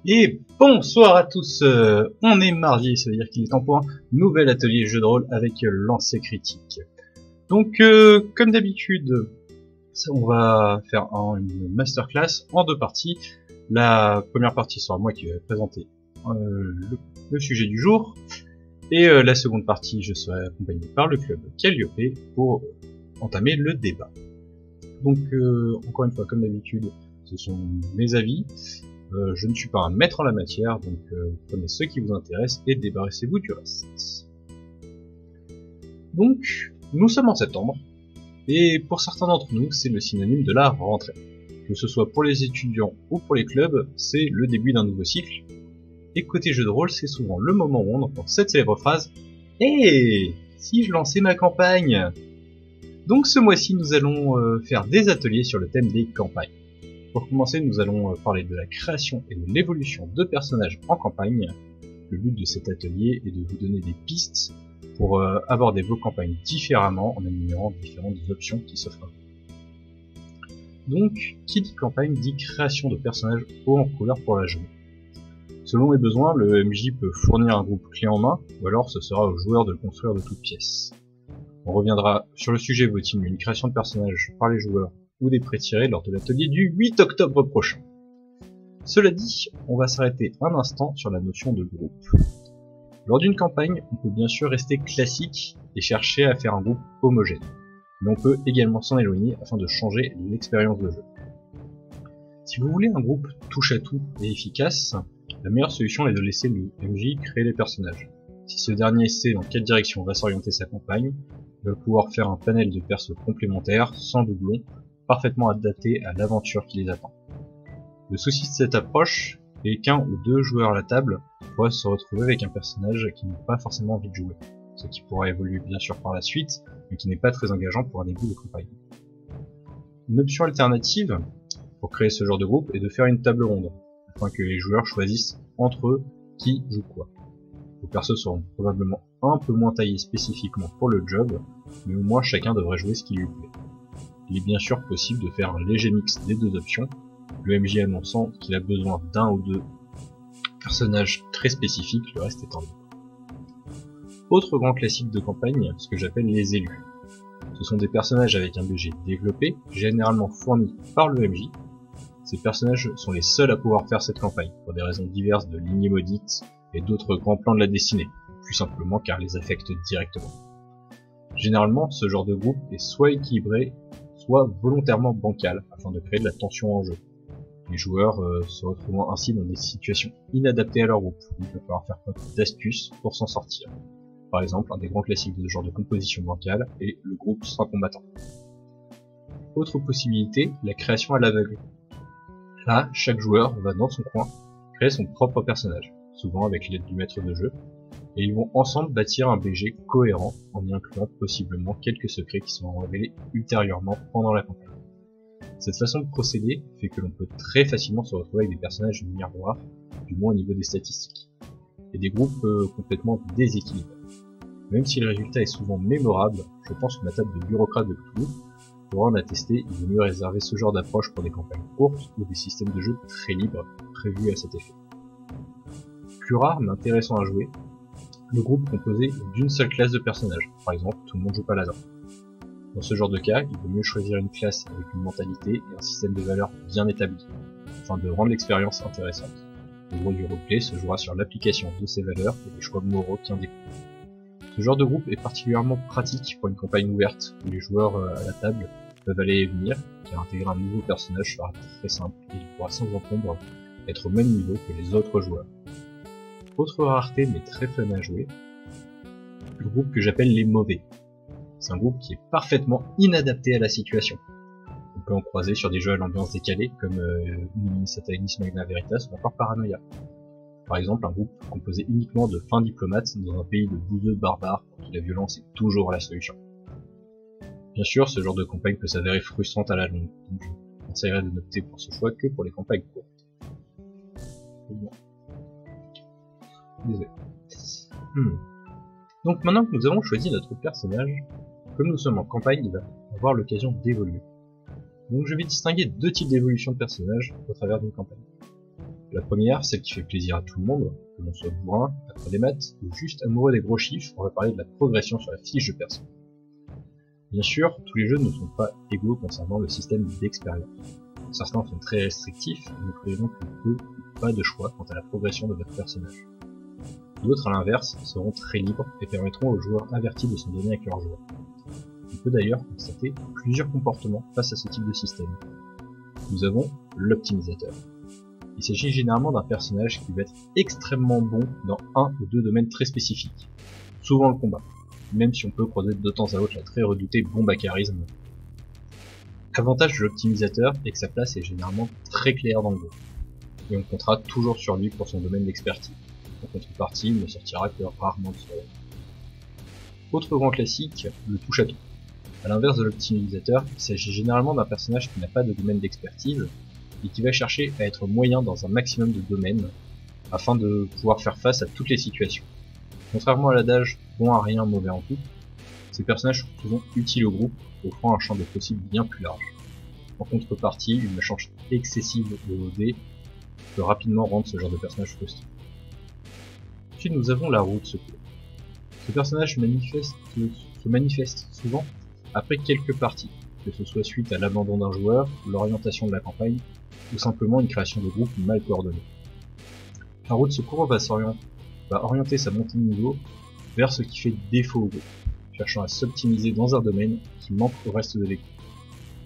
Et bonsoir à tous, on est mardi, ça veut dire qu'il est temps pour un nouvel atelier jeu de rôle avec lancer critique. Donc comme d'habitude, on va faire une masterclass en deux parties. La première partie sera moi qui vais présenter le sujet du jour, et la seconde partie je serai accompagné par le club Calliope pour entamer le débat. Donc encore une fois, comme d'habitude, ce sont mes avis. Je ne suis pas un maître en la matière, donc prenez ceux qui vous intéressent et débarrassez-vous du reste. Donc, nous sommes en septembre, et pour certains d'entre nous, c'est le synonyme de la rentrée. Que ce soit pour les étudiants ou pour les clubs, c'est le début d'un nouveau cycle. Et côté jeu de rôle, c'est souvent le moment où on entend cette célèbre phrase « Hey, si je lançais ma campagne !» Donc ce mois-ci, nous allons faire des ateliers sur le thème des campagnes. Pour commencer, nous allons parler de la création et de l'évolution de personnages en campagne. Le but de cet atelier est de vous donner des pistes pour aborder vos campagnes différemment en énumérant différentes options qui s'offrent à vous. Donc, qui dit campagne dit création de personnages haut en couleur pour la jouer. Selon les besoins, le MJ peut fournir un groupe clé en main, ou alors ce sera aux joueurs de le construire de toutes pièces. On reviendra sur le sujet voting une création de personnages par les joueurs ou des pré-tirés lors de l'atelier du 8 octobre prochain. Cela dit, on va s'arrêter un instant sur la notion de groupe. Lors d'une campagne, on peut bien sûr rester classique et chercher à faire un groupe homogène, mais on peut également s'en éloigner afin de changer l'expérience de jeu. Si vous voulez un groupe touche à tout et efficace, la meilleure solution est de laisser le MJ créer les personnages. Si ce dernier sait dans quelle direction va s'orienter sa campagne, il va pouvoir faire un panel de persos complémentaires, sans doublons, parfaitement adapté à l'aventure qui les attend. Le souci de cette approche est qu'un ou deux joueurs à la table pourraient se retrouver avec un personnage qui n'a pas forcément envie de jouer, ce qui pourra évoluer bien sûr par la suite, mais qui n'est pas très engageant pour un début de campagne. Une option alternative pour créer ce genre de groupe est de faire une table ronde, afin que les joueurs choisissent entre eux qui joue quoi. Vos persos seront probablement un peu moins taillés spécifiquement pour le job, mais au moins chacun devrait jouer ce qui lui plaît. Il est bien sûr possible de faire un léger mix des deux options, le MJ annonçant qu'il a besoin d'un ou deux personnages très spécifiques, le reste étant libre. Autre grand classique de campagne, ce que j'appelle les élus. Ce sont des personnages avec un budget développé, généralement fourni par le MJ. Ces personnages sont les seuls à pouvoir faire cette campagne, pour des raisons diverses de lignées maudites et d'autres grands plans de la destinée, plus simplement car les affectent directement. Généralement, ce genre de groupe est soit équilibré, soit volontairement bancal, afin de créer de la tension en jeu. Les joueurs se retrouvant ainsi dans des situations inadaptées à leur groupe, il va falloir faire preuve d'astuces pour s'en sortir. Par exemple, un des grands classiques de ce genre de composition bancale est le groupe sans combattant. Autre possibilité, la création à l'aveugle. Là, chaque joueur va dans son coin créer son propre personnage, souvent avec l'aide du maître de jeu, et ils vont ensemble bâtir un BG cohérent en y incluant possiblement quelques secrets qui seront révélés ultérieurement pendant la campagne. Cette façon de procéder fait que l'on peut très facilement se retrouver avec des personnages miroirs, du moins au niveau des statistiques, et des groupes complètement déséquilibrés. Même si le résultat est souvent mémorable, je pense que ma table de bureaucrate de Cthulhu pourra en attester, il vaut mieux réserver ce genre d'approche pour des campagnes courtes ou des systèmes de jeu très libres prévus à cet effet. Plus rare mais intéressant à jouer, le groupe composé d'une seule classe de personnages, par exemple tout le monde joue paladin. Dans ce genre de cas, il vaut mieux choisir une classe avec une mentalité et un système de valeurs bien établi, afin de rendre l'expérience intéressante. Le rôle du roleplay se jouera sur l'application de ces valeurs et les choix moraux qui en découlent. Ce genre de groupe est particulièrement pratique pour une campagne ouverte, où les joueurs à la table peuvent aller et venir, car intégrer un nouveau personnage sera très simple et il pourra sans encombre être au même niveau que les autres joueurs. Autre rareté mais très fun à jouer, le groupe que j'appelle les mauvais. C'est un groupe qui est parfaitement inadapté à la situation. On peut en croiser sur des jeux à l'ambiance décalée comme Satanis Magna Veritas ou encore Paranoia. Par exemple, un groupe composé uniquement de fins diplomates dans un pays de bouseux barbares pour qui la violence est toujours la solution. Bien sûr, ce genre de campagne peut s'avérer frustrante à la longue, donc je conseillerais de n'opter pour ce choix que pour les campagnes courtes. Désolé. Donc maintenant que nous avons choisi notre personnage, comme nous sommes en campagne, il va avoir l'occasion d'évoluer. Donc je vais distinguer deux types d'évolution de personnages au travers d'une campagne. La première, celle qui fait plaisir à tout le monde, que l'on soit bourrin, après des maths, ou juste amoureux des gros chiffres, on va parler de la progression sur la fiche de personne. Bien sûr, tous les jeux ne sont pas égaux concernant le système d'expérience. Certains sont très restrictifs, et vous ferez donc peu ou pas de choix quant à la progression de votre personnage. D'autres, à l'inverse, seront très libres et permettront aux joueurs avertis de s'en donner avec leurs joueurs. On peut d'ailleurs constater plusieurs comportements face à ce type de système. Nous avons l'optimisateur. Il s'agit généralement d'un personnage qui va être extrêmement bon dans un ou deux domaines très spécifiques, souvent le combat, même si on peut croiser de temps à autre la très redoutée bombe à charisme. L'avantage de l'optimisateur est que sa place est généralement très claire dans le jeu, et on comptera toujours sur lui pour son domaine d'expertise. En contrepartie, il ne sortira que rarement de solo. Autre grand classique, le touche-à-tout. A l'inverse de l'optimisateur, il s'agit généralement d'un personnage qui n'a pas de domaine d'expertise, et qui va chercher à être moyen dans un maximum de domaines, afin de pouvoir faire face à toutes les situations. Contrairement à l'adage bon à rien, mauvais en tout, ces personnages sont souvent utiles au groupe, offrant un champ des possibles bien plus large. En contrepartie, une malchance excessive de OD peut rapidement rendre ce genre de personnage frustrant. Ensuite, nous avons la roue de secours. Ce personnage se manifeste souvent après quelques parties, que ce soit suite à l'abandon d'un joueur, l'orientation de la campagne, ou simplement une création de groupe mal coordonnée. La roue de secours va orienter sa montée de niveau vers ce qui fait défaut au groupe, cherchant à s'optimiser dans un domaine qui manque au reste de l'équipe.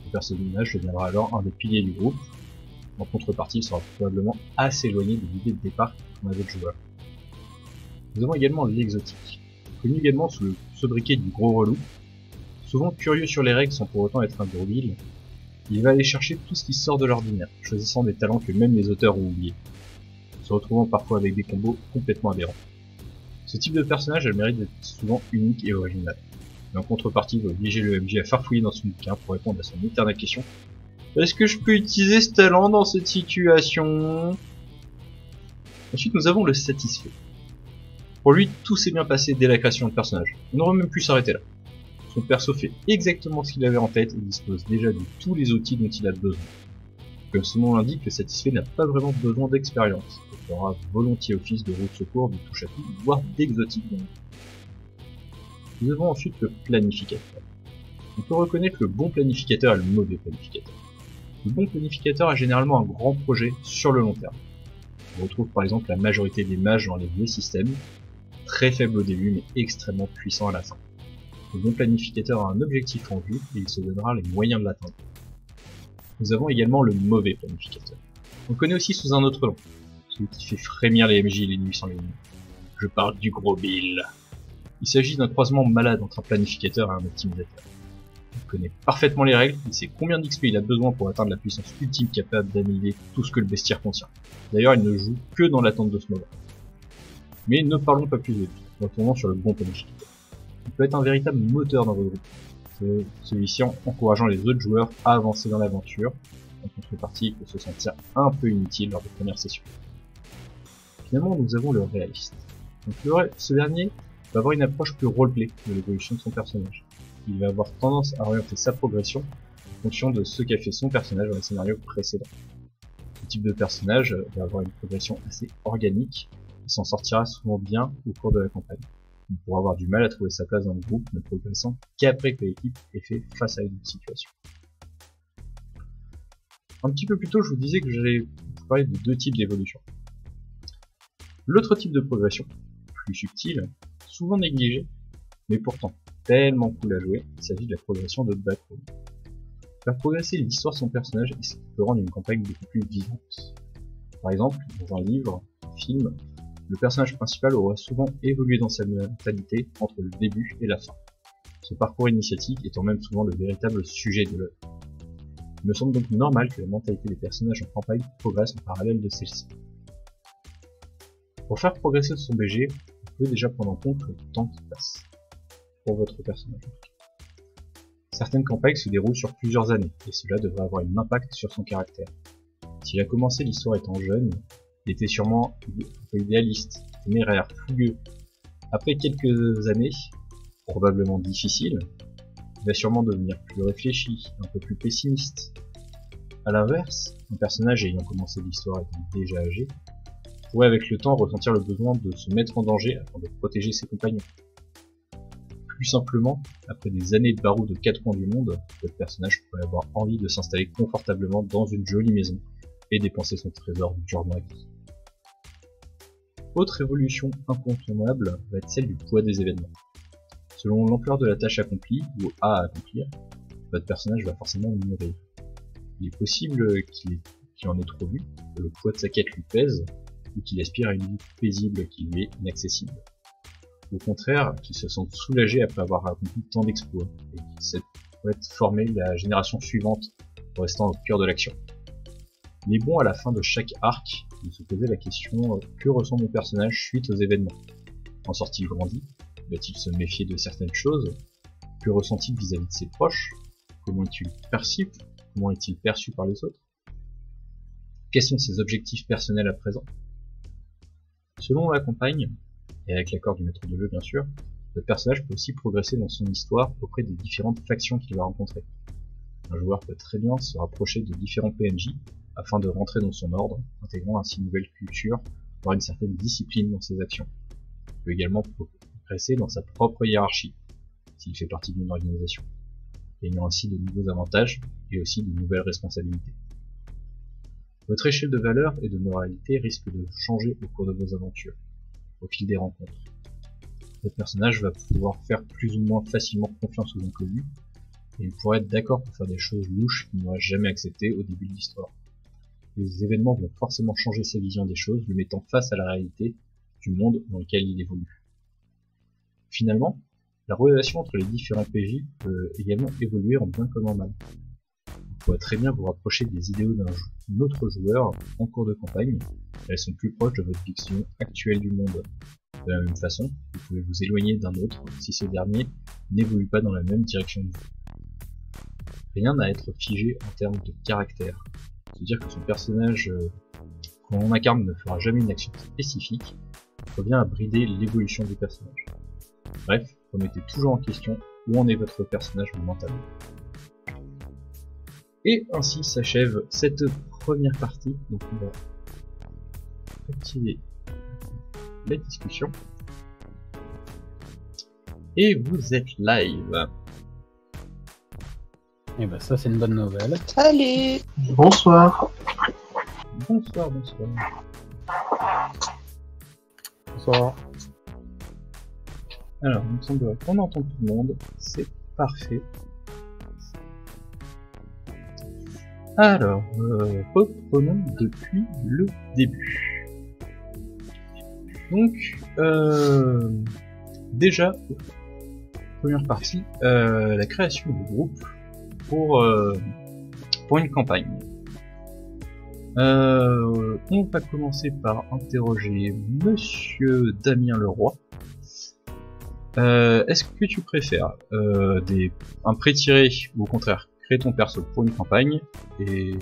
Le personnage deviendra alors un des piliers du groupe. En contrepartie, il sera probablement assez éloigné de l'idée de départ qu'on avait de joueur. Nous avons également l'exotique, connu également sous le sobriquet du gros relou. Souvent curieux sur les règles sans pour autant être un gros-bile, il va aller chercher tout ce qui sort de l'ordinaire, choisissant des talents que même les auteurs ont oubliés, se retrouvant parfois avec des combos complètement aberrants. Ce type de personnage a le mérite d'être souvent unique et original, mais en contrepartie il va obliger le MJ à farfouiller dans son bouquin pour répondre à son éternelle question: est-ce que je peux utiliser ce talent dans cette situation? Ensuite nous avons le satisfait. Pour lui, tout s'est bien passé dès la création de personnage, il n'aurait même pu s'arrêter là. Son perso fait exactement ce qu'il avait en tête et dispose déjà de tous les outils dont il a besoin. Comme son nom l'indique, le satisfait n'a pas vraiment besoin d'expérience, et fera volontiers office de roue de secours, de touche-à-tout, voire d'exotique. Nous avons ensuite le planificateur. On peut reconnaître le bon planificateur et le mauvais planificateur. Le bon planificateur a généralement un grand projet sur le long terme. On retrouve par exemple la majorité des mages dans les vieux systèmes, très faibles au début mais extrêmement puissants à la fin. Le bon planificateur a un objectif en vue et il se donnera les moyens de l'atteindre. Nous avons également le mauvais planificateur. On le connaît aussi sous un autre nom, celui qui fait frémir les MJ et les nuits sans lune. Je parle du gros Bill. Il s'agit d'un croisement malade entre un planificateur et un optimisateur. Il connaît parfaitement les règles, il sait combien d'XP il a besoin pour atteindre la puissance ultime capable d'annihiler tout ce que le bestiaire contient. D'ailleurs, il ne joue que dans l'attente de ce moment. Mais ne parlons pas plus de lui, retournons sur le bon planificateur. Il peut être un véritable moteur dans votre groupe, celui-ci encourageant les autres joueurs à avancer dans l'aventure. En contrepartie, il peut se sentir un peu inutile lors des premières sessions. Finalement, nous avons le réaliste. Donc, ce dernier va avoir une approche plus roleplay de l'évolution de son personnage. Il va avoir tendance à orienter sa progression en fonction de ce qu'a fait son personnage dans les scénarios précédents. Ce type de personnage va avoir une progression assez organique et s'en sortira souvent bien au cours de la campagne. Il pourra avoir du mal à trouver sa place dans le groupe, ne progressant qu'après que l'équipe ait fait face à une situation. Un petit peu plus tôt, je vous disais que j'allais vous parler de deux types d'évolution. L'autre type de progression, plus subtil, souvent négligé, mais pourtant tellement cool à jouer, il s'agit de la progression de backroom. Faire progresser l'histoire de son personnage est ce qui peut rendre une campagne beaucoup plus vivante. Par exemple, dans un livre, un film, le personnage principal aura souvent évolué dans sa mentalité entre le début et la fin. Ce parcours initiatique étant même souvent le véritable sujet de l'œuvre. Il me semble donc normal que la mentalité des personnages en campagne progresse en parallèle de celle-ci. Pour faire progresser son BG, vous pouvez déjà prendre en compte le temps qui passe pour votre personnage. Certaines campagnes se déroulent sur plusieurs années, et cela devrait avoir un impact sur son caractère. S'il a commencé l'histoire étant jeune, il était sûrement un peu idéaliste, téméraire, fougueux. Après quelques années, probablement difficiles, il va sûrement devenir plus réfléchi, un peu plus pessimiste. A l'inverse, un personnage ayant commencé l'histoire étant déjà âgé, pourrait avec le temps ressentir le besoin de se mettre en danger afin de protéger ses compagnons. Plus simplement, après des années de baroud aux quatre coins du monde, votre personnage pourrait avoir envie de s'installer confortablement dans une jolie maison et dépenser son trésor durement acquis. Autre évolution incontournable va être celle du poids des événements. Selon l'ampleur de la tâche accomplie ou à accomplir, votre personnage va forcément mûrir. Il est possible qu'il en ait trop vu, que le poids de sa quête lui pèse, ou qu'il aspire à une vie paisible qui lui est inaccessible. Au contraire, qu'il se sente soulagé après avoir accompli tant d'exploits, et qu'il souhaite former la génération suivante en restant au cœur de l'action. Il est bon à la fin de chaque arc de se poser la question que ressent mon personnage suite aux événements. En sort-il grandi? Va-t-il se méfier de certaines choses? Que ressent-il vis-à-vis de ses proches? Comment est-il perçu? Comment est-il perçu par les autres? Quels sont ses objectifs personnels à présent? Selon la campagne, et avec l'accord du maître de jeu bien sûr, votre personnage peut aussi progresser dans son histoire auprès des différentes factions qu'il va rencontrer. Un joueur peut très bien se rapprocher de différents PNJ afin de rentrer dans son ordre, intégrant ainsi une nouvelle culture, voire une certaine discipline dans ses actions. Il peut également progresser dans sa propre hiérarchie, s'il fait partie d'une organisation, ayant ainsi de nouveaux avantages et aussi de nouvelles responsabilités. Votre échelle de valeur et de moralité risque de changer au cours de vos aventures, au fil des rencontres. Votre personnage va pouvoir faire plus ou moins facilement confiance aux inconnus, et il pourrait être d'accord pour faire des choses louches qu'il n'aurait jamais acceptées au début de l'histoire. Les événements vont forcément changer sa vision des choses, lui mettant face à la réalité du monde dans lequel il évolue. Finalement, la relation entre les différents PJ peut également évoluer en bien comme en mal. Vous pourrez très bien vous rapprocher des idéaux d'un autre joueur en cours de campagne, elles sont plus proches de votre vision actuelle du monde. De la même façon, vous pouvez vous éloigner d'un autre si ce dernier n'évolue pas dans la même direction que vous. Rien n'a à être figé en termes de caractère. C'est-à-dire que son personnage, quand on incarne, ne fera jamais une action spécifique, revient à brider l'évolution du personnage. Bref, remettez toujours en question où en est votre personnage mentalement. Et ainsi s'achève cette première partie, donc on va activer la discussion. Et vous êtes live. Et bah ça c'est une bonne nouvelle. Salut. Bonsoir. Bonsoir, bonsoir. Bonsoir. Alors, il me semblerait qu'on entend tout le monde, c'est parfait. Alors, reprenons depuis le début. Donc, déjà, première partie, la création du groupe pour une campagne. On va commencer par interroger Monsieur Damien Leroy. Est-ce que tu préfères un pré-tiré ou au contraire créer ton perso pour une campagne et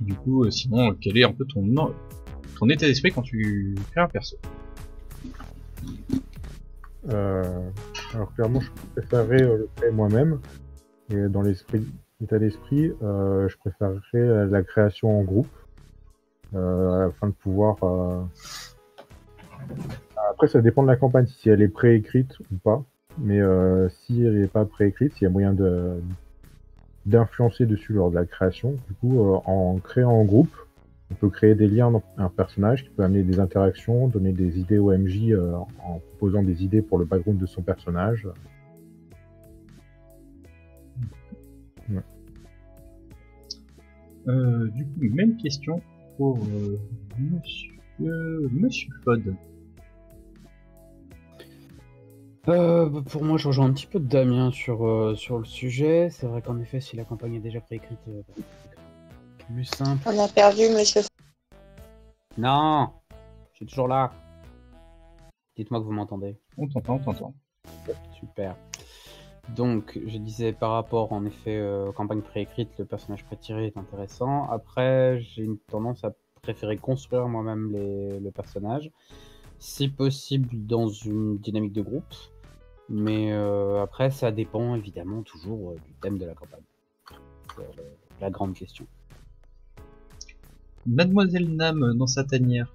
du coup sinon quel est un peu ton état d'esprit quand tu crées un perso? Alors clairement je préférerais le créer moi-même et dans l'état d'esprit je préférerais la création en groupe afin de pouvoir après ça dépend de la campagne si elle est préécrite ou pas, mais si elle n'est pas préécrite, s'il y a moyen d'influencer dessus lors de la création, du coup en créant en groupe on peut créer des liens dans un personnage qui peut amener des interactions, donner des idées au MJ en proposant des idées pour le background de son personnage. Ouais. Du coup, même question pour Monsieur Fod. Pour moi, je rejoins un petit peu Damien sur le sujet. C'est vrai qu'en effet, si la campagne est déjà préécrite, c'est plus simple. On a perdu monsieur. Non, je suis toujours là. Dites-moi que vous m'entendez. On t'entend. Super. Donc, je disais par rapport en effet aux campagnes préécrites, le personnage pré-tiré est intéressant. Après, j'ai une tendance à préférer construire moi-même le personnage, si possible dans une dynamique de groupe. Mais après, ça dépend évidemment toujours du thème de la campagne. la grande question. Mademoiselle Nam dans sa tanière.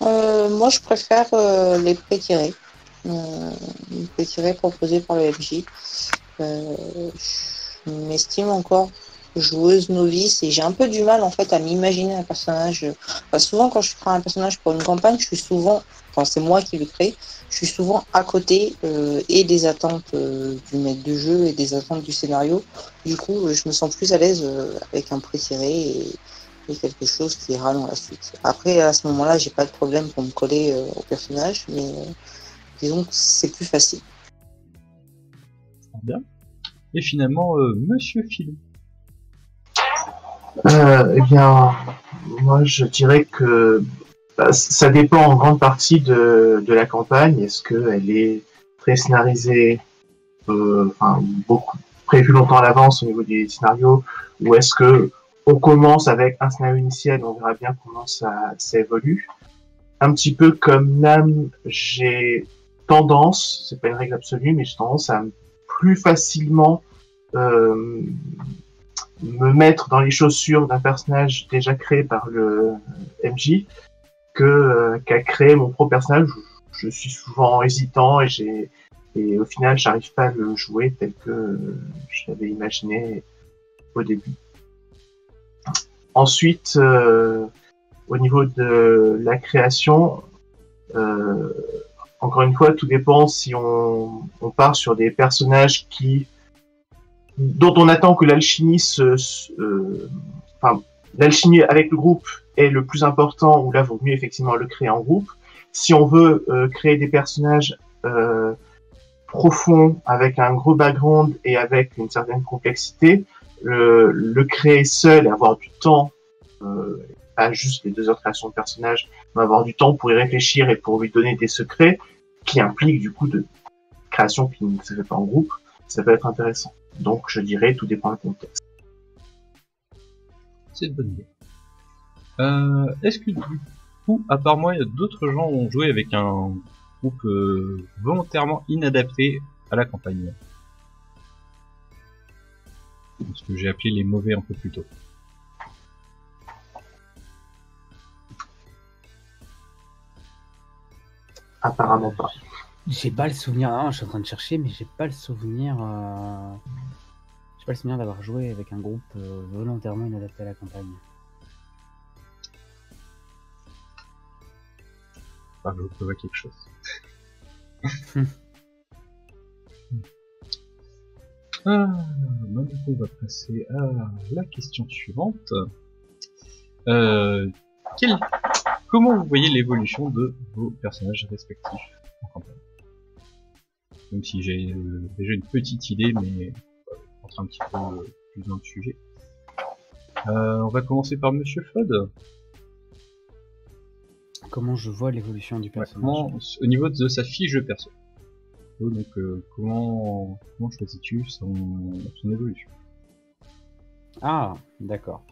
Moi, je préfère les pré-tirés. Les pré-tirés proposés par le FJ. Je m'estime encore joueuse novice et j'ai un peu du mal en fait à m'imaginer un personnage. Souvent, quand je crée un personnage pour une campagne, je suis souvent, enfin c'est moi qui le crée, je suis souvent à côté et des attentes du maître de jeu et des attentes du scénario. Du coup, je me sens plus à l'aise avec un pré-tiré et quelque chose qui ira dans la suite. Après, à ce moment-là, j'ai pas de problème pour me coller au personnage, mais disons que c'est plus facile. Bien. Et finalement, Monsieur Phil. Eh bien, moi je dirais que ça dépend en grande partie de la campagne. Est-ce qu'elle est très scénarisée, beaucoup prévue longtemps à l'avance au niveau des scénarios, ou est-ce que on commence avec un scénario initial, on verra bien comment ça évolue. Un petit peu comme Nam, j'ai tendance, c'est pas une règle absolue, mais j'ai tendance à plus facilement me mettre dans les chaussures d'un personnage déjà créé par le MJ qu'à créer mon propre personnage. Je suis souvent hésitant et au final j'arrive pas à le jouer tel que je l'avais imaginé au début. Ensuite, au niveau de la création, encore une fois, tout dépend si on part sur des personnages dont on attend que l'alchimie l'alchimie avec le groupe est le plus important, ou là, vaut mieux effectivement le créer en groupe. Si on veut créer des personnages profonds, avec un gros background et avec une certaine complexité, le créer seul et avoir du temps, pas juste les 2 heures de création de personnage, mais avoir du temps pour y réfléchir et pour lui donner des secrets, qui impliquent du coup de création qui ne se fait pas en groupe, ça peut être intéressant. Donc je dirais, tout dépend du contexte. C'est une bonne idée. Est-ce que du coup, à part moi, il y a d'autres gens qui ont joué avec un groupe volontairement inadapté à la campagne? Ce que j'ai appelé les mauvais un peu plus tôt. Apparemment pas. J'ai pas le souvenir, non, je suis en train de chercher, mais j'ai pas le souvenir. J'ai pas le souvenir d'avoir joué avec un groupe volontairement inadapté à la campagne. Enfin, je prévois quelque chose. Du coup, on va passer à la question suivante. Comment vous voyez l'évolution de vos personnages respectifs en campagne? Même si j'ai déjà une petite idée, mais on rentre un petit peu plus dans le sujet. On va commencer par Monsieur Flood. Comment je vois l'évolution du personnage? Au niveau de sa fiche de perso. Donc comment choisis-tu son évolution? Ah, d'accord.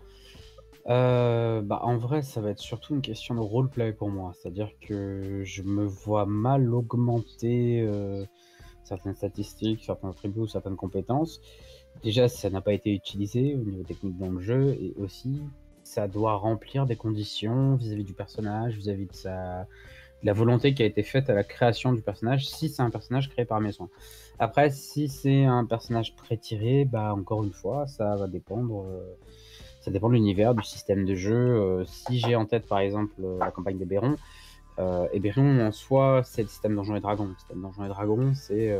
En vrai, ça va être surtout une question de roleplay pour moi. C'est-à-dire que je me vois mal augmenter certaines statistiques, certains attributs, certaines compétences. Déjà, ça n'a pas été utilisé au niveau technique dans le jeu, et aussi, ça doit remplir des conditions vis-à-vis du personnage, vis-à-vis de la volonté qui a été faite à la création du personnage, si c'est un personnage créé par mes soins. Après, si c'est un personnage pré-tiré, encore une fois, ça va dépendre... Ça dépend de l'univers, du système de jeu. Si j'ai en tête, par exemple, la campagne d'Eberron, Eberron, en soi, c'est le système Donjons et Dragons. Le système Donjons et Dragons, c'est...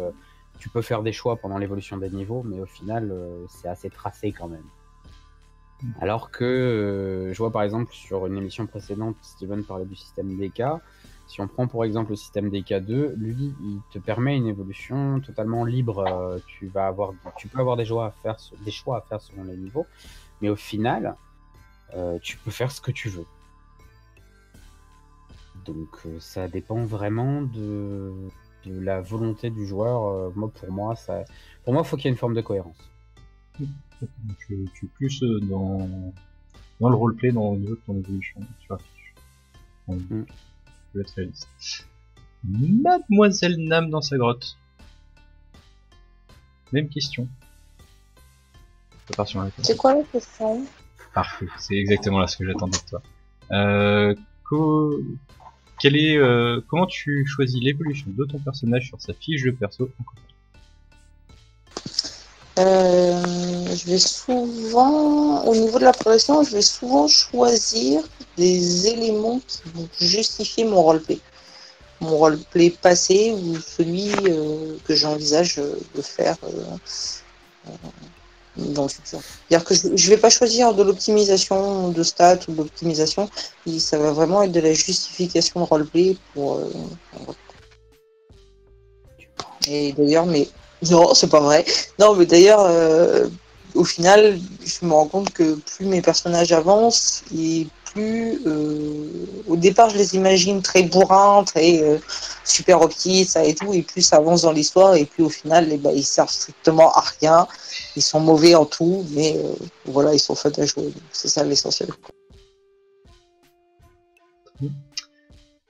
tu peux faire des choix pendant l'évolution des niveaux, mais au final, c'est assez tracé quand même. Alors que, je vois par exemple, sur une émission précédente, Steven parlait du système DK. Si on prend pour exemple le système DK2, lui, il te permet une évolution totalement libre. Tu peux avoir des choix à faire selon les niveaux. Mais au final, tu peux faire ce que tu veux. Donc ça dépend vraiment de la volonté du joueur. Pour moi, faut qu'il y ait une forme de cohérence. Tu es plus dans le roleplay, dans le niveau de ton évolution. Tu affiches. Tu peux être réaliste. Mademoiselle Nam dans sa grotte. Même question. Préparation à la C'est quoi la question? Parfait, c'est exactement là ce que j'attendais de toi. Co- comment tu choisis l'évolution de ton personnage sur sa fiche de perso? Je vais souvent, au niveau de la progression, je vais souvent choisir des éléments qui vont justifier mon roleplay. Mon roleplay passé ou celui que j'envisage de faire dans le futur. C'est-à-dire que je vais pas choisir de l'optimisation de stats ou de l'optimisation, ça va vraiment être de la justification de roleplay pour. Et d'ailleurs, mais non, c'est pas vrai. Non, mais d'ailleurs, au final, je me rends compte que plus mes personnages avancent et plus, au départ, je les imagine très bourrins, très super optimistes, ça et tout, et plus ça avance dans l'histoire, et puis au final, ils servent strictement à rien. Ils sont mauvais en tout, mais voilà, ils sont faits à jouer. C'est ça l'essentiel.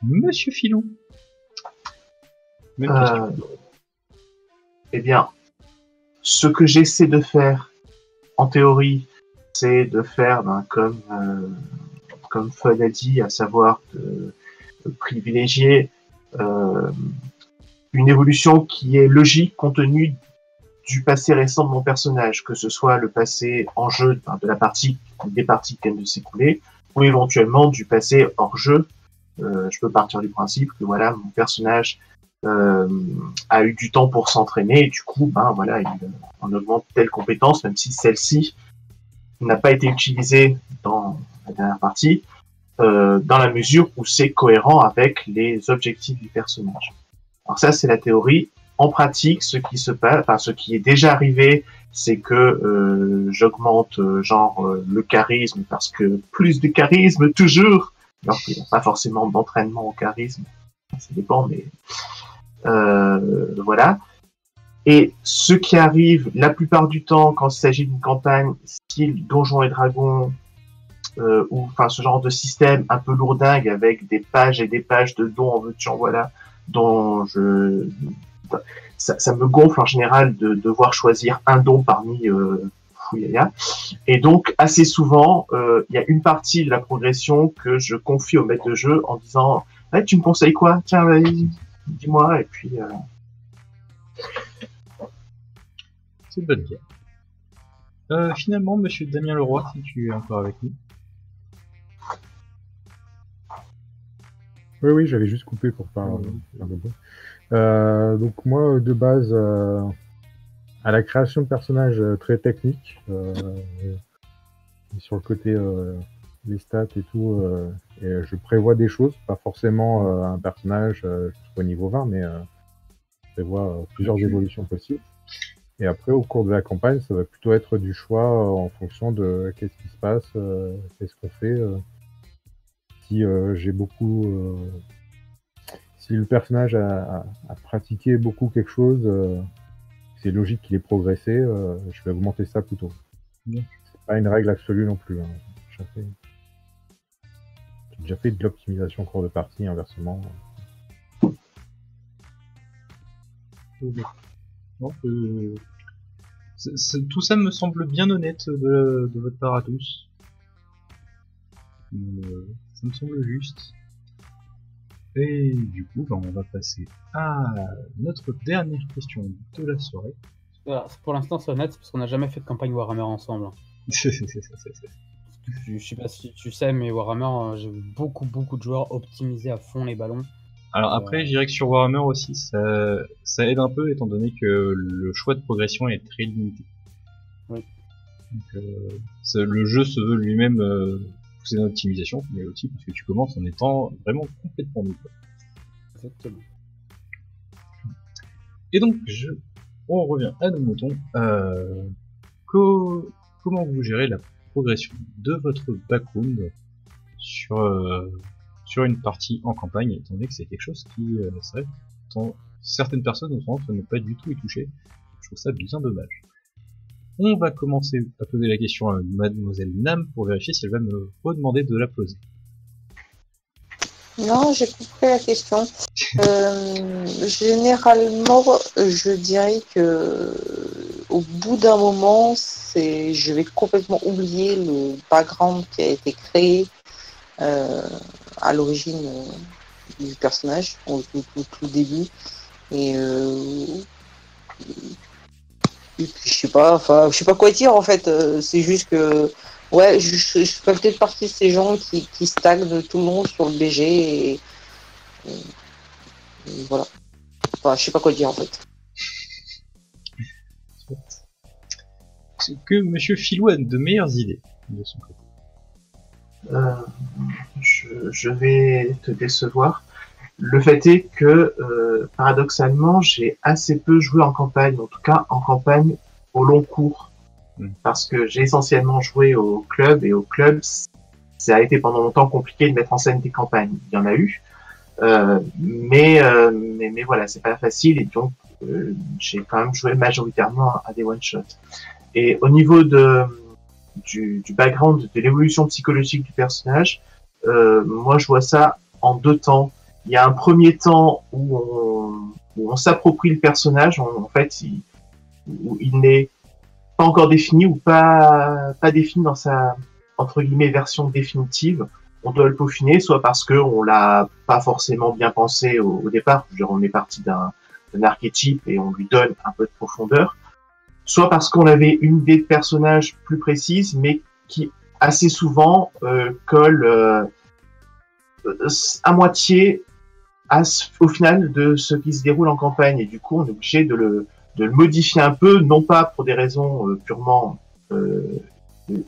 Monsieur Filou. Même question. Eh bien, ce que j'essaie de faire, en théorie, c'est de faire comme Fun a dit, à savoir de privilégier une évolution qui est logique compte tenu du passé récent de mon personnage, que ce soit le passé en jeu de la partie, des parties qui viennent de s'écouler, ou éventuellement du passé hors jeu. Je peux partir du principe que voilà, mon personnage a eu du temps pour s'entraîner, et du coup, voilà, il en augmente telle compétence, même si celle-ci n'a pas été utilisée dans la dernière partie, dans la mesure où c'est cohérent avec les objectifs du personnage. Alors ça, c'est la théorie. En pratique, ce qui se passe, ce qui est déjà arrivé, c'est que j'augmente le charisme, parce que plus de charisme toujours, alors qu'il n'y a pas forcément d'entraînement au charisme, ça dépend, mais voilà. Et ce qui arrive la plupart du temps quand il s'agit d'une campagne style Donjons et Dragons, ou ce genre de système un peu lourdingue avec des pages et des pages de dons en veux-tu en voilà, dont ça me gonfle en général de devoir choisir un don parmi fouillaya. Et donc assez souvent il y a une partie de la progression que je confie au maître de jeu en disant hey, tu me conseilles quoi, tiens vas-y dis-moi, et puis c'est une bonne guerre. Finalement, monsieur Damien Leroy, si tu es encore avec nous. Oui, j'avais juste coupé pour pas faire de bruit. Donc moi, de base, à la création de personnages très techniques, sur le côté les stats et tout, et je prévois des choses, pas forcément un personnage jusqu'au niveau 20, mais je prévois plusieurs évolutions possibles. Et après, au cours de la campagne, ça va plutôt être du choix en fonction de qu'est-ce qui se passe, qu'est-ce qu'on fait. Si j'ai beaucoup... si le personnage a pratiqué beaucoup quelque chose, c'est logique qu'il ait progressé, je vais augmenter ça plutôt. C'est pas une règle absolue non plus. Hein. J'ai déjà fait de l'optimisation en cours de partie, inversement. Non, tout ça me semble bien honnête de votre part à tous. Ça me semble juste. Et du coup, on va passer à notre dernière question de la soirée. Voilà, pour l'instant c'est honnête parce qu'on n'a jamais fait de campagne Warhammer ensemble. Je sais pas si tu sais, mais Warhammer, j'ai vu beaucoup de joueurs optimiser à fond les ballons. Alors après, je dirais que sur Warhammer aussi, ça aide un peu étant donné que le choix de progression est très limité. Oui. Donc, le jeu se veut lui-même pousser dans l'optimisation, mais aussi parce que tu commences en étant vraiment complètement nul. Exactement. Et donc, on revient à nos moutons. Comment vous gérez la progression de votre background sur une partie en campagne, étant donné que c'est quelque chose qui, c'est vrai, certaines personnes ont tendance à ne pas du tout y toucher. Je trouve ça bien dommage. On va commencer à poser la question à Mademoiselle Nam pour vérifier si elle va me redemander de la poser. Non, j'ai compris la question. Généralement, je dirais que au bout d'un moment, je vais complètement oublier le background qui a été créé euh, à l'origine du personnage, au tout début. Et, et puis, je sais pas quoi dire en fait. C'est juste que, ouais, je fais peut-être partie de ces gens qui stagnent tout le long sur le BG et voilà. Enfin, je sais pas quoi dire en fait. Est-ce que Monsieur Philou a de meilleures idées de son côté? Je vais te décevoir. Le fait est que, paradoxalement, j'ai assez peu joué en campagne, en tout cas en campagne au long cours. Parce que j'ai essentiellement joué au club, et au club, ça a été pendant longtemps compliqué de mettre en scène des campagnes. Il y en a eu, mais voilà, c'est pas facile, et donc j'ai quand même joué majoritairement à des one-shots. Et au niveau du background, de l'évolution psychologique du personnage, moi je vois ça en deux temps. Il y a un premier temps où on s'approprie le personnage, en fait, où il n'est pas encore défini ou pas défini dans sa, entre guillemets, version définitive. On doit le peaufiner, soit parce que on l'a pas forcément bien pensé au départ, genre on est parti d'un archétype et on lui donne un peu de profondeur, soit parce qu'on avait une idée de personnage plus précise, mais qui assez souvent colle à moitié au final de ce qui se déroule en campagne, et du coup on est obligé de le modifier un peu, non pas pour des raisons purement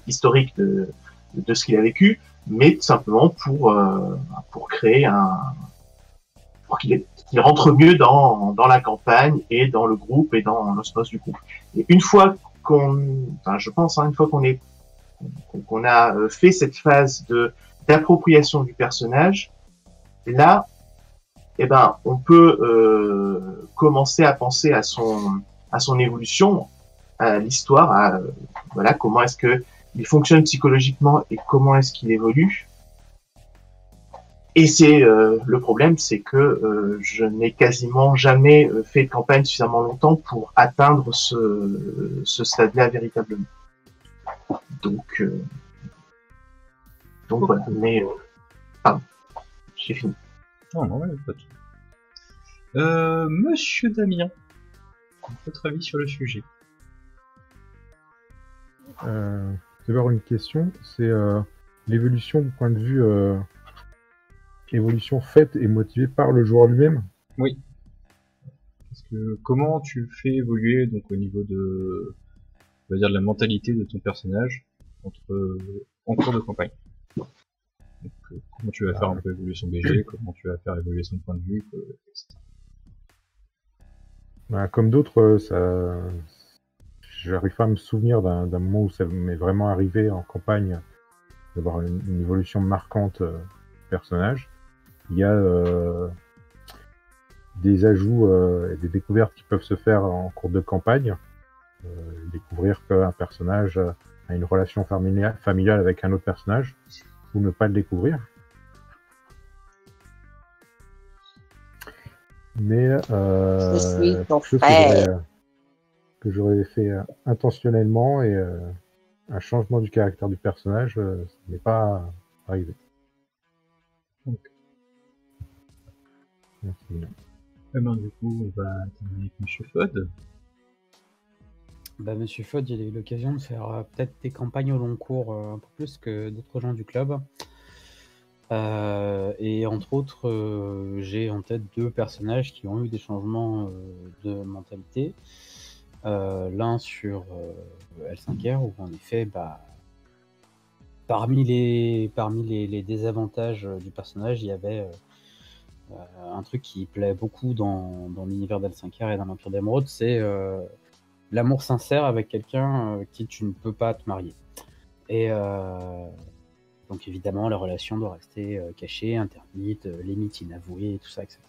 historiques de ce qu'il a vécu, mais tout simplement pour créer pour qu'il rentre mieux dans la campagne et dans le groupe et dans l'osmose du groupe. Et une fois je pense, une fois qu'on a fait cette phase d'appropriation du personnage, là, eh ben, on peut commencer à penser à son évolution, à l'histoire, voilà, comment est-ce que il fonctionne psychologiquement et comment est-ce qu'il évolue. Et c'est le problème, c'est que je n'ai quasiment jamais fait de campagne suffisamment longtemps pour atteindre ce stade-là véritablement. Donc voilà. Mais pardon, j'ai fini. Non, non, pas tout. Monsieur Damien, votre avis sur le sujet? C'est d'abord une question, c'est l'évolution du point de vue évolution faite et motivée par le joueur lui-même. Oui. Parce que comment tu fais évoluer donc au niveau de, on va dire, de la mentalité de ton personnage en cours de campagne. Donc, comment tu vas faire un peu évoluer son BG, comment tu vas faire évoluer son point de vue, etc. Comme d'autres, j'arrive pas à me souvenir d'un moment où ça m'est vraiment arrivé en campagne d'avoir une évolution marquante du personnage. Il y a des ajouts et des découvertes qui peuvent se faire en cours de campagne. Découvrir qu'un personnage a une relation familiale avec un autre personnage, ou ne pas le découvrir. Mais quelque chose que j'aurais fait intentionnellement, et un changement du caractère du personnage, ça n'est pas arrivé. Merci. Eh ben, du coup, on va terminer avec Monsieur Fod. Bah, Monsieur Fod, il a eu l'occasion de faire peut-être des campagnes au long cours un peu plus que d'autres gens du club. Et entre autres, j'ai en tête deux personnages qui ont eu des changements de mentalité. L'un sur L5R, où en effet, parmi les désavantages du personnage, il y avait un truc qui plaît beaucoup dans l'univers d'L5R et dans l'Empire d'Émeraude, c'est l'amour sincère avec quelqu'un qui tu ne peux pas te marier. Et donc évidemment, la relation doit rester cachée, interdite, limite inavouée, tout ça, etc.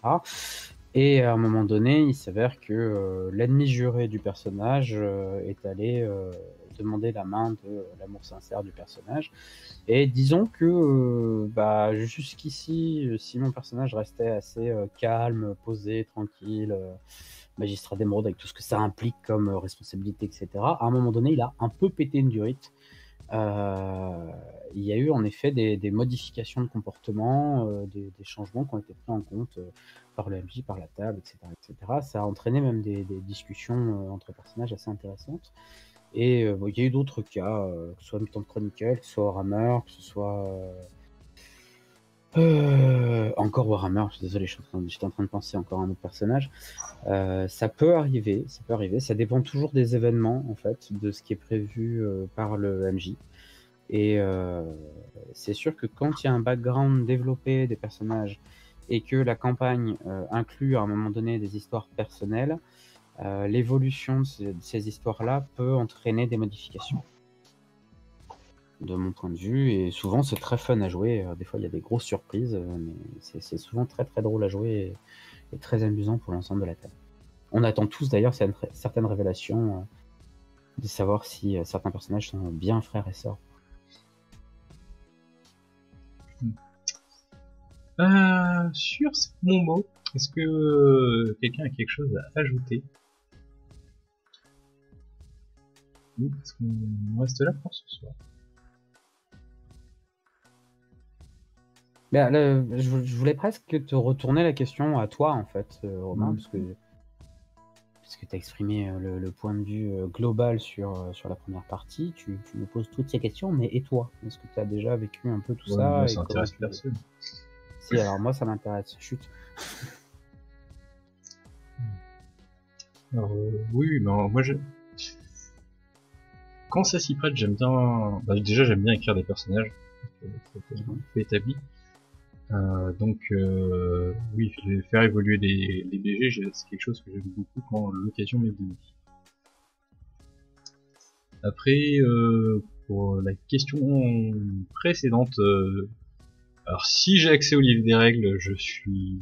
Et à un moment donné, il s'avère que l'ennemi juré du personnage est allé demander la main de l'amour sincère du personnage. Et disons que jusqu'ici, si mon personnage restait assez calme, posé, tranquille, magistrat d'émeraude avec tout ce que ça implique comme responsabilité, etc., à un moment donné, il a un peu pété une durite. Il y a eu en effet des modifications de comportement, des changements qui ont été pris en compte par le MJ, par la table, etc., etc. Ça a entraîné même des discussions entre personnages assez intéressantes. Et il y a eu d'autres cas, que ce soit Mutant Chronicle, que ce soit Warhammer, que ce soit encore Warhammer. Je suis désolé, j'étais en train de penser encore à un autre personnage. Ça peut arriver, ça dépend toujours des événements en fait, de ce qui est prévu par le MJ. Et c'est sûr que quand il y a un background développé des personnages et que la campagne inclut à un moment donné des histoires personnelles, l'évolution de ces histoires-là peut entraîner des modifications. De mon point de vue, et souvent c'est très fun à jouer. Des fois il y a des grosses surprises, mais c'est souvent très très drôle à jouer et très amusant pour l'ensemble de la table. On attend tous d'ailleurs certaines révélations de savoir si certains personnages sont bien frères et sœurs. Sur ce bon mot, est-ce que quelqu'un a quelque chose à ajouter? Oui, est-ce qu'on reste là pour ce soir? Je voulais presque te retourner la question à toi en fait, Romain, parce que tu as exprimé le point de vue global sur la première partie. Tu me poses toutes ces questions, mais et toi? Est-ce que tu as déjà vécu un peu tout ça? Moi, ça intéresse personne. Si, alors moi ça m'intéresse. Chut. Alors, oui, mais moi quand ça s'y prête, j'aime bien. Déjà, j'aime bien écrire des personnages. C'est fait établi. Oui, faire évoluer les BG, c'est quelque chose que j'aime beaucoup quand l'occasion m'est donnée. Après, pour la question précédente, alors si j'ai accès au livre des règles, je suis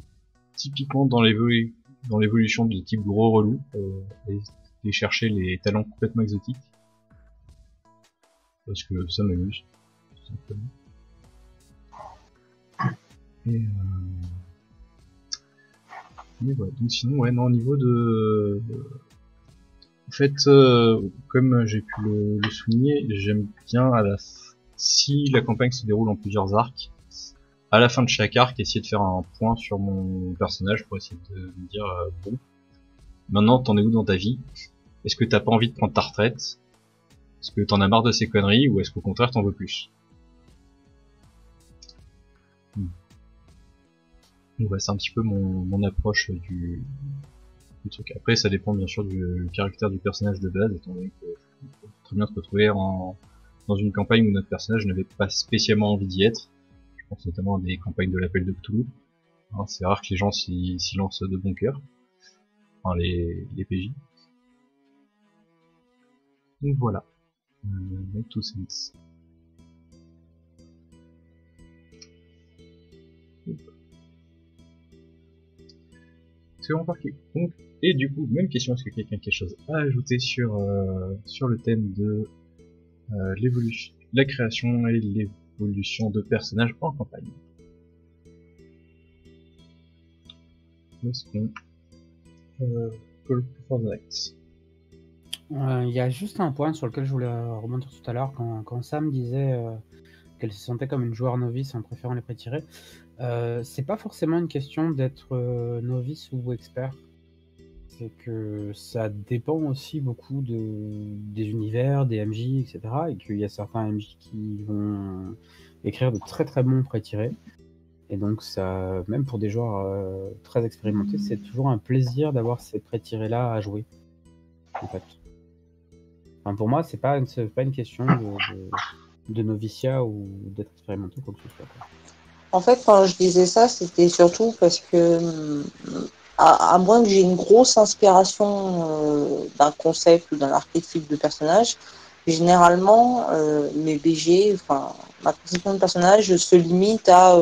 typiquement dans l'évolution de type gros relou, et chercher les talents complètement exotiques. Parce que ça m'amuse, tout simplement. Et voilà. Donc sinon, ouais, non, au niveau de... En fait, comme j'ai pu le souligner, j'aime bien si la campagne se déroule en plusieurs arcs, à la fin de chaque arc, essayer de faire un point sur mon personnage pour essayer de me dire bon, maintenant t'en es où dans ta vie? Est-ce que t'as pas envie de prendre ta retraite? Est-ce que t'en as marre de ces conneries, ou est-ce qu'au contraire t'en veux plus? Ouais, c'est un petit peu mon approche du truc. Après, ça dépend bien sûr du caractère du personnage de base, étant donné que on peut très bien se retrouver dans une campagne où notre personnage n'avait pas spécialement envie d'y être. Je pense notamment à des campagnes de l'appel de Cthulhu. Hein, c'est rare que les gens s'y lancent de bon cœur. Enfin, les PJ. Donc voilà. Make tout sense. C'est encore donc, et du coup, même question, est-ce que quelqu'un a quelque chose à ajouter sur le thème de l'évolution, la création et l'évolution de personnages en campagne? Est-ce qu'on call for the next? Il y a juste un point sur lequel je voulais rebondir tout à l'heure, quand Sam disait qu'elle se sentait comme une joueur novice en préférant les pré-tirés. C'est pas forcément une question d'être novice ou expert. C'est que ça dépend aussi beaucoup des univers, des MJ, etc. Et qu'il y a certains MJ qui vont écrire de très très bons pré-tirés. Et donc ça, même pour des joueurs très expérimentés, c'est toujours un plaisir d'avoir ces pré-tirés-là à jouer. En fait. Enfin, pour moi, c'est pas une question de noviciat ou d'être expérimenté ou quoi que ce soit. En fait, quand je disais ça, c'était surtout parce que, à moins que j'ai une grosse inspiration d'un concept ou d'un archétype de personnage, généralement, mes BG, enfin, ma conception de personnage se limite à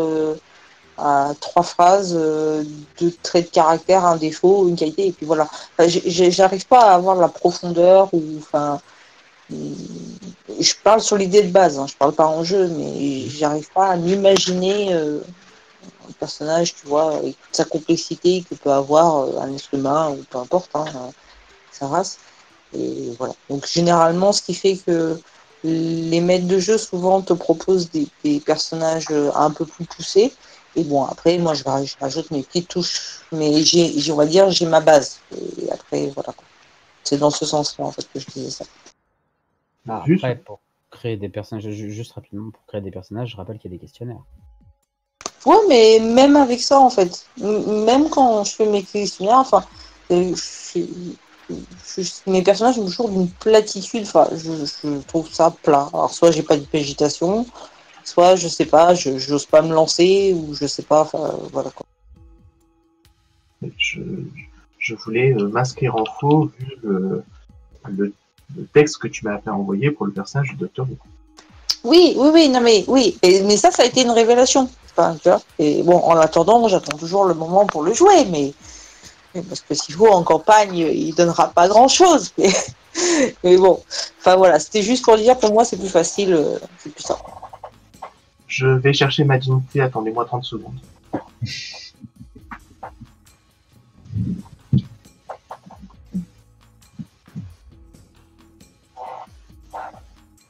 3 phrases, 2 traits de caractère, un défaut, une qualité, et puis voilà. Enfin, j'arrive pas à avoir la profondeur ou, enfin, je parle sur l'idée de base, hein, je parle pas en jeu, mais j'arrive pas à m'imaginer un personnage, tu vois, avec toute sa complexité que peut avoir un être humain ou peu importe, hein, sa race. Et voilà. Donc généralement, ce qui fait que les maîtres de jeu souvent te proposent des personnages un peu plus poussés. Et bon, après, moi, je rajoute mes petites touches, mais on va dire, j'ai ma base. Et après, voilà. C'est dans ce sens-là, en fait, que je disais ça. Juste, Après, pour créer des personnages, juste rapidement, pour créer des personnages, je rappelle qu'il y a des questionnaires. Ouais, mais même avec ça, en fait, même quand je fais mes questionnaires, enfin, mes personnages sont toujours d'une platitude. Enfin, je trouve ça plat. Alors, soit j'ai pas de végétation, soit je sais pas, j'ose pas me lancer, ou je sais pas, enfin, voilà quoi. je, je voulais m'inscrire en faux vu le, le texte que tu m'as fait envoyer pour le personnage du Docteur Who. Oui, oui, oui, non, mais oui, mais ça a été une révélation. Enfin, tu vois. Et bon, en attendant, j'attends toujours le moment pour le jouer, mais parce que s'il faut en campagne, il donnera pas grand-chose. Mais bon, enfin voilà, c'était juste pour dire, pour moi, c'est plus facile, c'est plus simple. Je vais chercher ma dignité, attendez-moi 30 secondes.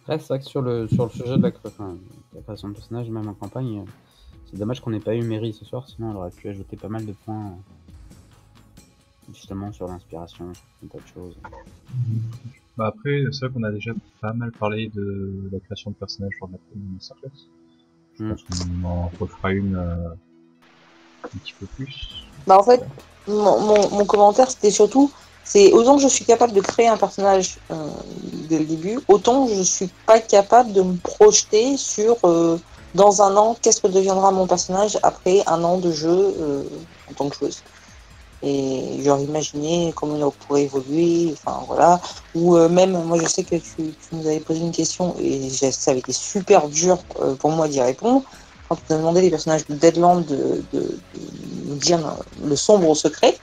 Là, c'est vrai que sur le sujet de la création de personnages, même en campagne, c'est dommage qu'on n'ait pas eu Mary ce soir, sinon on aurait pu ajouter pas mal de points justement sur l'inspiration, sur un tas de choses. Bah après, c'est vrai qu'on a déjà pas mal parlé de la création de personnages lors de la première masterclass. Je pense qu'on en refera une un petit peu plus. Bah en fait, mon commentaire, c'était surtout, c'est autant que je suis capable de créer un personnage dès le début, autant je suis pas capable de me projeter sur dans un an, qu'est-ce que deviendra mon personnage après un an de jeu en tant que joueuse. Et genre imaginer comment il pourrait évoluer, enfin voilà. Ou même, moi je sais que tu nous avais posé une question et ça avait été super dur pour moi d'y répondre. Quand tu as demandé les personnages de Deadland de nous dire le sombre secret,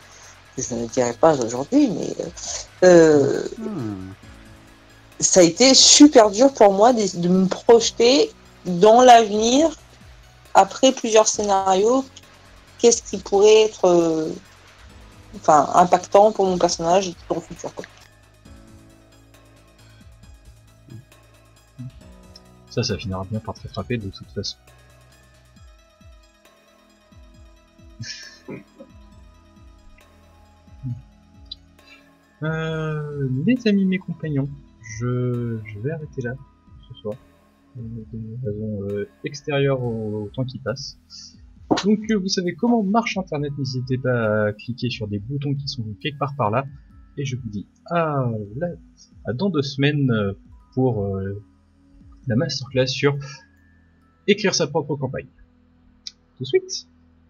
que je ne dirai pas aujourd'hui, mais ça a été super dur pour moi de me projeter dans l'avenir après plusieurs scénarios. Qu'est-ce qui pourrait être impactant pour mon personnage dans le futur, quoi. Ça finira bien par te rattraper de toute façon. Les amis, mes compagnons, je vais arrêter là ce soir. Des raisons extérieures au temps qui passe. Donc vous savez comment marche internet, n'hésitez pas à cliquer sur des boutons qui sont quelque part par là. Et je vous dis à dans 2 semaines pour la masterclass sur écrire sa propre campagne. Tout de suite.